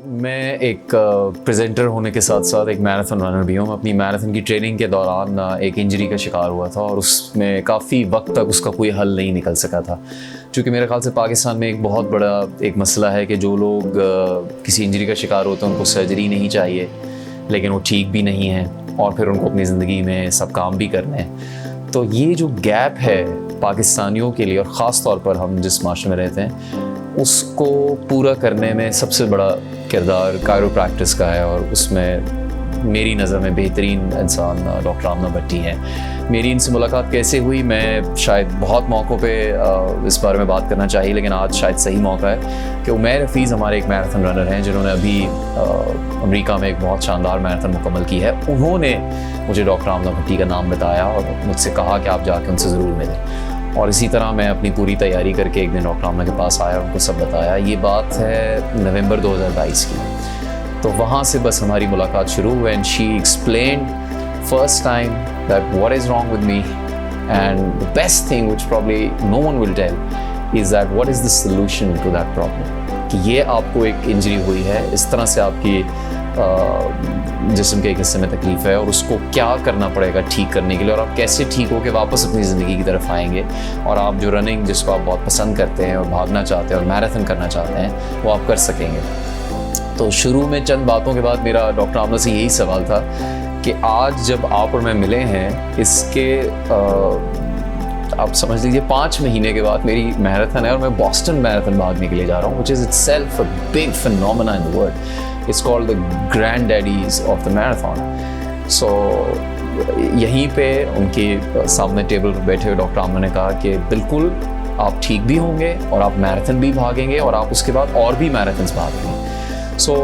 मैं एक प्रेजेंटर होने के साथ साथ एक मैराथन रनर भी हूँ। मैं अपनी मैराथन की ट्रेनिंग के दौरान एक इंजरी का शिकार हुआ था और उसमें काफ़ी वक्त तक उसका कोई हल नहीं निकल सका था। क्योंकि मेरे ख्याल से पाकिस्तान में एक बहुत बड़ा एक मसला है कि जो लोग किसी इंजरी का शिकार होते हैं उनको सर्जरी नहीं चाहिए, लेकिन वो ठीक भी नहीं है और फिर उनको अपनी ज़िंदगी में सब काम भी करने हैं। तो ये जो गैप है पाकिस्तानियों के लिए, और ख़ास तौर पर हम जिस माशरे में रहते हैं, उसको पूरा करने में सबसे बड़ा किरदार कायरोप्रैक्टिस का है। और उसमें मेरी नज़र में बेहतरीन इंसान डॉक्टर आमना भट्टी हैं। मेरी इनसे मुलाकात कैसे हुई, मैं शायद बहुत मौक़ों पे इस बारे में बात करना चाहिए, लेकिन आज शायद सही मौका है कि उमैर हफीज़ हमारे एक मैराथन रनर हैं जिन्होंने अभी अमेरिका में एक बहुत शानदार मैराथन मुकम्मल की है। उन्होंने मुझे डॉक्टर आमना भट्टी का नाम बताया और मुझसे कहा कि आप जाके उनसे ज़रूर मिलें। और इसी तरह मैं अपनी पूरी तैयारी करके एक दिन डॉक्टर आमना के पास आया और उनको सब बताया। ये बात है नवंबर 2022 की। तो वहाँ से बस हमारी मुलाकात शुरू हुई and she explained first time that what is wrong with me, and the best thing which probably no one will tell is that what is the solution to that problem. कि ये आपको एक इंजरी हुई है, इस तरह से आपकी जिस्म के एक हिस्से में तकलीफ़ है और उसको क्या करना पड़ेगा ठीक करने के लिए, और आप कैसे ठीक होकर वापस अपनी ज़िंदगी की तरफ आएंगे और आप जो रनिंग जिसको आप बहुत पसंद करते हैं और भागना चाहते हैं और मैराथन करना चाहते हैं वो आप कर सकेंगे। तो शुरू में चंद बातों के बाद मेरा डॉक्टर आमना से यही सवाल था कि आज जब आप और मैं मिले हैं, इसके आप समझ लीजिए 5 महीने के बाद मेरी मैराथन है और मैं बॉस्टन मैराथन भागने के लिए जा रहा हूँ, which is itself a big phenomena in the world. It's called the granddaddies of the marathon. So यहीं पे उनके सामने टेबल पर बैठे हुए डॉक्टर आमना ने कहा कि बिल्कुल आप ठीक भी होंगे और आप मैराथन भी भागेंगे और आप उसके बाद और भी मैराथन्स भागेंगे। सो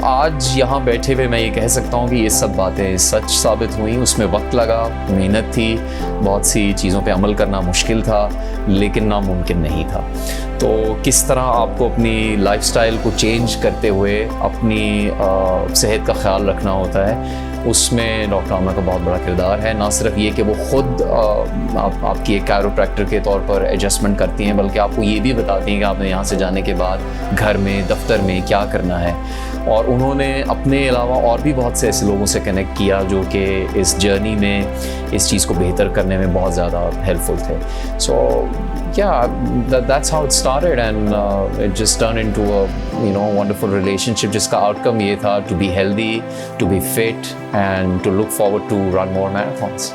आज यहाँ बैठे हुए मैं ये कह सकता हूँ कि ये सब बातें सच साबित हुई। उसमें वक्त लगा, मेहनत थी, बहुत सी चीज़ों पे अमल करना मुश्किल था, लेकिन नामुमकिन नहीं था। तो किस तरह आपको अपनी लाइफस्टाइल को चेंज करते हुए अपनी सेहत का ख्याल रखना होता है, उसमें डॉक्टर आमना का बहुत बड़ा किरदार है। ना सिर्फ ये कि वो ख़ुद आपकी एक कायरोप्रैक्टर के तौर पर एडजस्टमेंट करती हैं, बल्कि आपको ये भी बताती हैं कि आपने यहाँ से जाने के बाद घर में, दफ्तर में क्या करना है। और उन्होंने अपने अलावा और भी बहुत से ऐसे लोगों से कनेक्ट किया जो कि इस जर्नी में इस चीज़ को बेहतर करने में बहुत ज़्यादा हेल्पफुल थे। सो that's how it started, and it just turned into a wonderful relationship जिसका आउटकम ये था to be healthy, to be fit and to look forward to run more marathons.